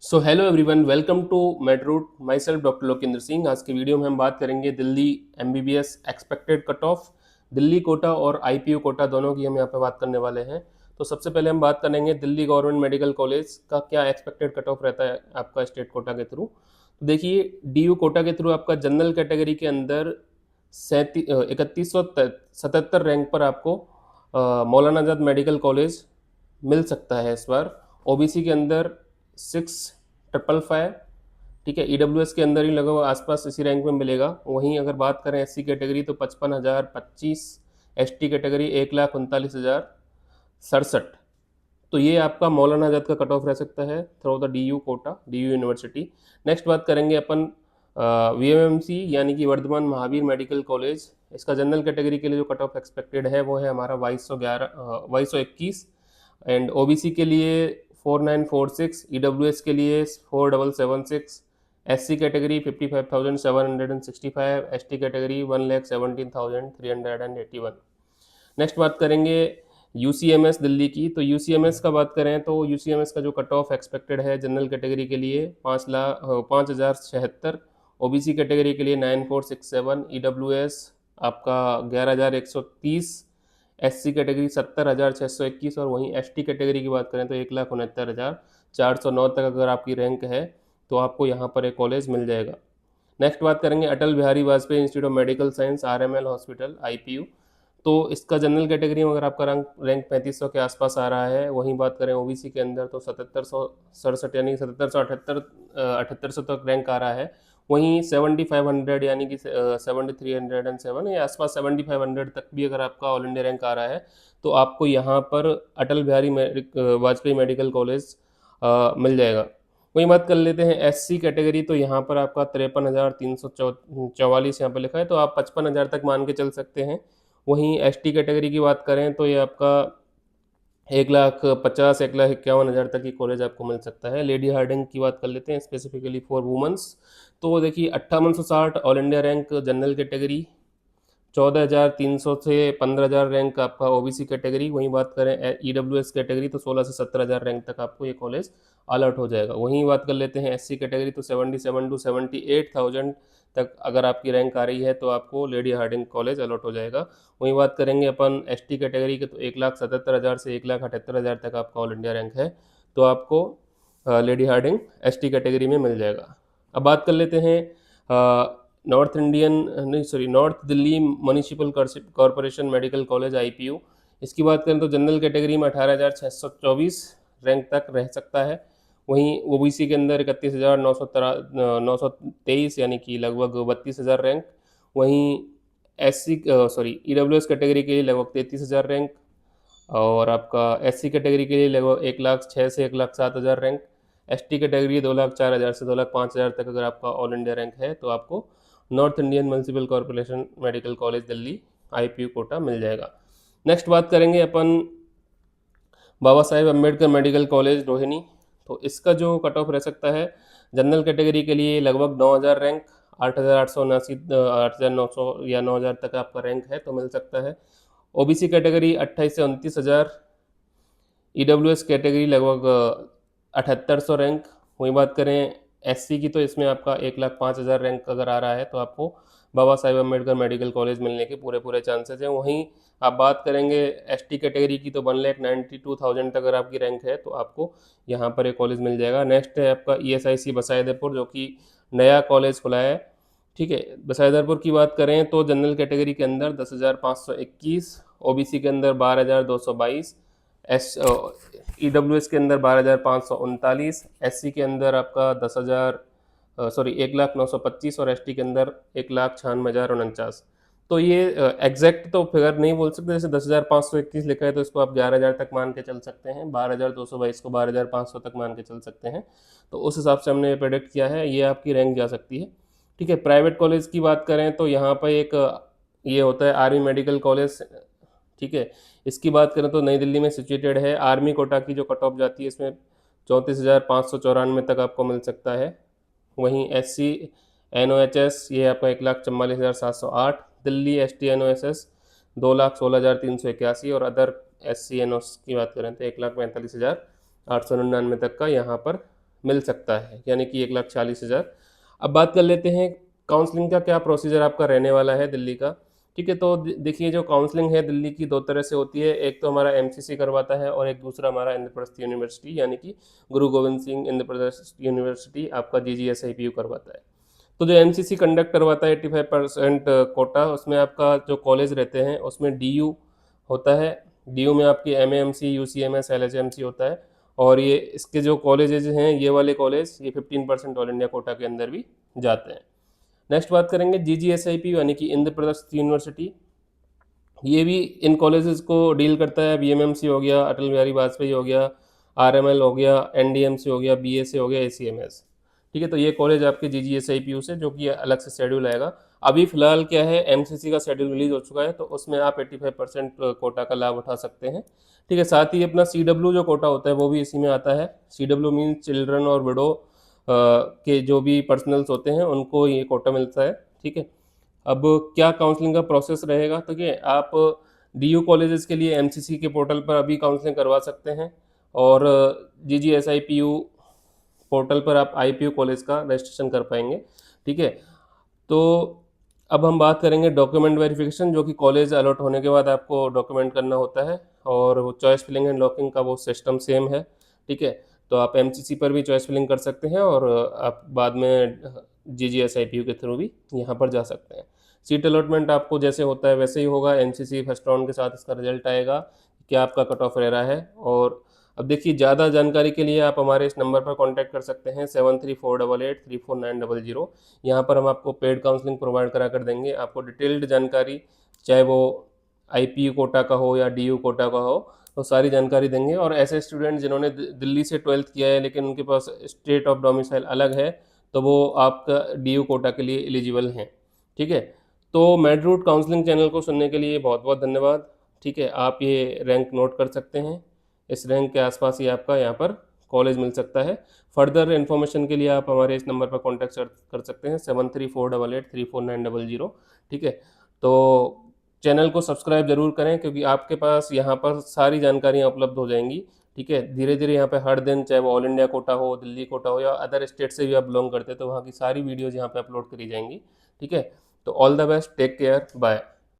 So hello everyone, welcome to MedRoute. Myself doctor Lokendra Singh. आज के video में हम बात करेंगे Delhi MBBS expected cut off. Delhi quota और आईपीयू कोटा दोनों की हम यहाँ पे बात करने वाले हैं। तो सबसे पहले हम बात करेंगे दिल्ली गवर्नमेंट मेडिकल कॉलेज का क्या एक्सपेक्टेड कट ऑफ रहता है आपका स्टेट कोटा के थ्रू। तो देखिए, डीयू कोटा के थ्रू आपका जनरल कैटेगरी के अंदर 3177 रैंक पर आपको मौलाना आजाद मेडिकल कॉलेज मिल सकता है इस बार। ओबीसी के अंदर 6555, ठीक है। ईडब्ल्यूएस के अंदर ही लगभग आसपास इसी रैंक में मिलेगा। वहीं अगर बात करें एससी कैटेगरी तो 55,025, एसटी कैटेगरी 1,39,067। तो ये आपका मौलाना आजाद का कट ऑफ रह सकता है through the DU quota, DU university. Next बात करेंगे अपन वीएमएमसी यानी कि वर्धमान महावीर मेडिकल कॉलेज। इसका जनरल कैटेगरी के लिए जो कट ऑफ एक्सपेक्टेड है वो है हमारा 2211, 2221। एंड ओबीसी के लिए 4946, ईडब्ल्यूएस के लिए 4776, SC category 55,765, ST category 1,17,381। Next बात करेंगे यूसीएमएस दिल्ली की। तो यूसीएमएस का बात करें तो यूसीएमएस का जो कट ऑफ एक्सपेक्टेड है जनरल कैटेगरी के लिए 5,076, ओबीसी कैटेगरी के लिए 9467, ईडब्ल्यूएस आपका 11,130, एससी कैटेगरी 70,621 और वहीं एसटी कैटेगरी की बात करें तो 1,69,409 तक अगर आपकी रैंक है तो आपको यहाँ पर एक कॉलेज मिल जाएगा। नेक्स्ट बात करेंगे Atal Bihari Vajpayee institute of medical science, RML hospital, IPU. तो इसका जनरल कैटेगरी में अगर आपका रैंक 3500 के आसपास आ रहा है, वहीं बात करें ओबीसी के अंदर तो 7767 यानी कि 7778 तक रैंक आ रहा है। वहीं 7500 यानी कि 7307 या आसपास 7500 तक भी अगर आपका ऑल इंडिया रैंक आ रहा है तो आपको यहाँ पर अटल बिहारी वाजपेयी मेडिकल कॉलेज मिल जाएगा। वहीं बात कर लेते हैं एससी कैटेगरी। तो यहाँ पर आपका 53,344 यहाँ पर लिखा है, तो आप 55,000 तक मान के चल सकते हैं। वहीं एसटी कैटेगरी की बात करें तो ये आपका 1,50,000, 1,51,000 तक की कॉलेज आपको मिल सकता है। लेडी हार्डिंग की बात कर लेते हैं स्पेसिफिकली फॉर वुमेंस। तो देखिए 5860 all India rank general category, 14,300 से 15,000 रैंक आपका ओबीसी कैटेगरी। वहीं बात करें ईडब्ल्यूएस कैटेगरी तो 16 से 17,000 रैंक तक आपको ये कॉलेज अलर्ट हो जाएगा। वहीं बात कर लेते हैं एससी कैटेगरी तो 77 टू 78,000 तक अगर आपकी रैंक आ रही है तो आपको लेडी हार्डिंग कॉलेज अलॉट हो जाएगा। वहीं बात करेंगे अपन एसटी कैटेगरी के तो 1,77,000 से 1,78,000 तक आपका ऑल इंडिया रैंक है तो आपको लेडी हार्डिंग एसटी कैटेगरी में मिल जाएगा। अब बात कर लेते हैं नॉर्थ इंडियन नहीं sorry north Delhi municipal corporation medical college, IPU. इसकी बात करें तो जनरल कैटेगरी में 18,624 रैंक तक रह सकता है। वहीं ओबीसी के अंदर 31,923 यानी कि लगभग 32,000 रैंक। वहीं एससी सॉरी ईडब्ल्यूएस कैटेगरी के लिए लगभग 33,000 रैंक। और आपका एससी कैटेगरी के लिए लगभग 1,06,000 से 1,07,000 रैंक। एसटी कैटेगरी 2,04,000 से 2,05,000 तक अगर आपका ऑल इंडिया रैंक है तो आपको north Indian municipal corporation medical college Delhi, IPU quota मिल जाएगा। नेक्स्ट बात करेंगे अपन बाबा साहेब अम्बेडकर मेडिकल कॉलेज, रोहिणी। तो इसका जो कट ऑफ रह सकता है जनरल कैटेगरी के लिए लगभग 9,000 रैंक, 8,879, 8,900 या 9,000 तक आपका रैंक है तो मिल सकता है। ओबीसी कैटेगरी 28 से 29,000, ईडब्ल्यूएस कैटेगरी लगभग 7,800 रैंक। वहीं बात करें एससी की तो इसमें आपका 1,05,000 रैंक अगर आ रहा है तो आपको बाबा साहेब अम्बेडकर मेडिकल कॉलेज मिलने के पूरे पूरे चांसेस हैं। वहीं आप बात करेंगे एसटी कैटेगरी की तो 1,92,000 तक अगर आपकी रैंक है तो आपको यहाँ पर एक कॉलेज मिल जाएगा। नेक्स्ट है आपका ईएसआईसी बसाइदपुर, जो कि नया कॉलेज खुला है, ठीक है। बसाइदपुर की बात करें तो जनरल कैटेगरी के अंदर 10,521, ओबीसी के अंदर 12,222, एस ईडब्ल्यूएस के अंदर 12,539, एससी के अंदर आपका 1,09,25 और एसटी के अंदर 1,96,049। तो ये एग्जैक्ट तो फिगर नहीं बोल सकते, जैसे 10,521 लिखा है तो इसको आप 11,000 तक मान के चल सकते हैं, 12,222 को 12,500 तक मान के चल सकते हैं। तो उस हिसाब से हमने प्रेडिक्ट किया है, ये आपकी रैंक जा सकती है, ठीक है। प्राइवेट कॉलेज की बात करें तो यहाँ पर एक ये होता है आर्मी मेडिकल कॉलेज, ठीक है। इसकी बात करें तो नई दिल्ली में सिचुएटेड है। आर्मी कोटा की जो कट ऑफ जाती है इसमें 34,594 तक आपको मिल सकता है। वहीं एससी एनओएचएस ये आपका 1,44,708, दिल्ली एसटी एनओएसएस 2,16,381 और अदर एससी एनओ की बात करें तो 1,45,899 तक का यहाँ पर मिल सकता है, यानी कि 1,40,000। अब बात कर लेते हैं काउंसलिंग का क्या प्रोसीजर आपका रहने वाला है दिल्ली का। ठीक है, तो देखिए जो काउंसलिंग है दिल्ली की दो तरह से होती है, एक तो हमारा एमसीसी करवाता है और एक दूसरा हमारा इंद्रप्रस्थ यूनिवर्सिटी यानी कि गुरु गोविंद सिंह इंद्रप्रस्थ यूनिवर्सिटी आपका जीजीएसआईपीयू करवाता है। तो जो एमसीसी कंडक्ट करवाता है 85% कोटा, उसमें आपका जो कॉलेज रहते हैं उसमें डीयू होता है। डीयू में आपकी एमएएमसी, यूसीएमएस, एलएचएमसी होता है। और ये इसके जो कॉलेजेज हैं, ये वाले कॉलेज ये 15% ऑल इंडिया कोटा के अंदर भी जाते हैं। नेक्स्ट बात करेंगे जीजीएसआईपी यानी कि इंद्रप्रस्थ यूनिवर्सिटी। ये भी इन कॉलेजेस को डील करता है। बीएमएमसी हो गया, अटल बिहारी वाजपेयी हो गया, आरएमएल हो गया, एनडीएमसी हो गया, बीएसए हो गया, एसीएमएस। ठीक है, तो ये कॉलेज आपके जीजीएसआईपीयू से, जो कि अलग से शेड्यूल आएगा। अभी फिलहाल क्या है, एमसीसी का शेड्यूल रिलीज हो चुका है, तो उसमें आप 85% कोटा का लाभ उठा सकते हैं। ठीक है, साथ ही अपना सीडब्ल्यू जो कोटा होता है वो भी इसी में आता है। सीडब्ल्यू मीन चिल्ड्रन और विडो के जो भी पर्सनल्स होते हैं उनको ये कोटा मिलता है। ठीक है, अब क्या काउंसलिंग का प्रोसेस रहेगा, तो ये आप डीयू कॉलेजेस के लिए एमसीसी के पोर्टल पर अभी काउंसलिंग करवा सकते हैं, और जीजीएसआईपीयू पोर्टल पर आप आईपीयू कॉलेज का रजिस्ट्रेशन कर पाएंगे। ठीक है, तो अब हम बात करेंगे डॉक्यूमेंट वेरिफिकेशन, जो कि कॉलेज अलॉट होने के बाद आपको डॉक्यूमेंट करना होता है, और वो चॉइस फिलिंग एंड लॉकिंग का वो सिस्टम सेम है। ठीक है, तो आप एमसीसी पर भी चॉइस फिलिंग कर सकते हैं, और आप बाद में जीजीएसआईपीयू के थ्रू भी यहाँ पर जा सकते हैं। सीट अलॉटमेंट आपको जैसे होता है वैसे ही होगा। एनसीसी फर्स्ट राउंड के साथ इसका रिजल्ट आएगा, क्या आपका कट ऑफ रह रहा है। और अब देखिए, ज़्यादा जानकारी के लिए आप हमारे इस नंबर पर कांटेक्ट कर सकते हैं 7348834900। यहाँ पर हम आपको पेड काउंसलिंग प्रोवाइड करा कर देंगे। आपको डिटेल्ड जानकारी, चाहे वो आईपीयू कोटा का हो या डीयू कोटा का हो, तो सारी जानकारी देंगे। और ऐसे स्टूडेंट जिन्होंने दिल्ली से 12th किया है लेकिन उनके पास स्टेट ऑफ डोमिसाइल अलग है, तो वो आपका डीयू कोटा के लिए एलिजिबल हैं। ठीक है, तो मेडरूट काउंसलिंग चैनल को सुनने के लिए बहुत बहुत धन्यवाद। ठीक है, आप ये रैंक नोट कर सकते हैं। इस रैंक के आसपास ही आपका यहाँ पर कॉलेज मिल सकता है। फर्दर इन्फॉर्मेशन के लिए आप हमारे इस नंबर पर कॉन्टैक्ट कर सकते हैं 7348834900। ठीक है, तो चैनल को सब्सक्राइब जरूर करें, क्योंकि आपके पास यहाँ पर सारी जानकारियाँ उपलब्ध हो जाएंगी। ठीक है, धीरे धीरे यहाँ पे हर दिन, चाहे वो ऑल इंडिया कोटा हो, दिल्ली कोटा हो, या अदर स्टेट से भी आप बिलोंग करते हैं, तो वहाँ की सारी वीडियोज़ यहाँ पे अपलोड करी जाएंगी। ठीक है, तो all the best, take care, bye.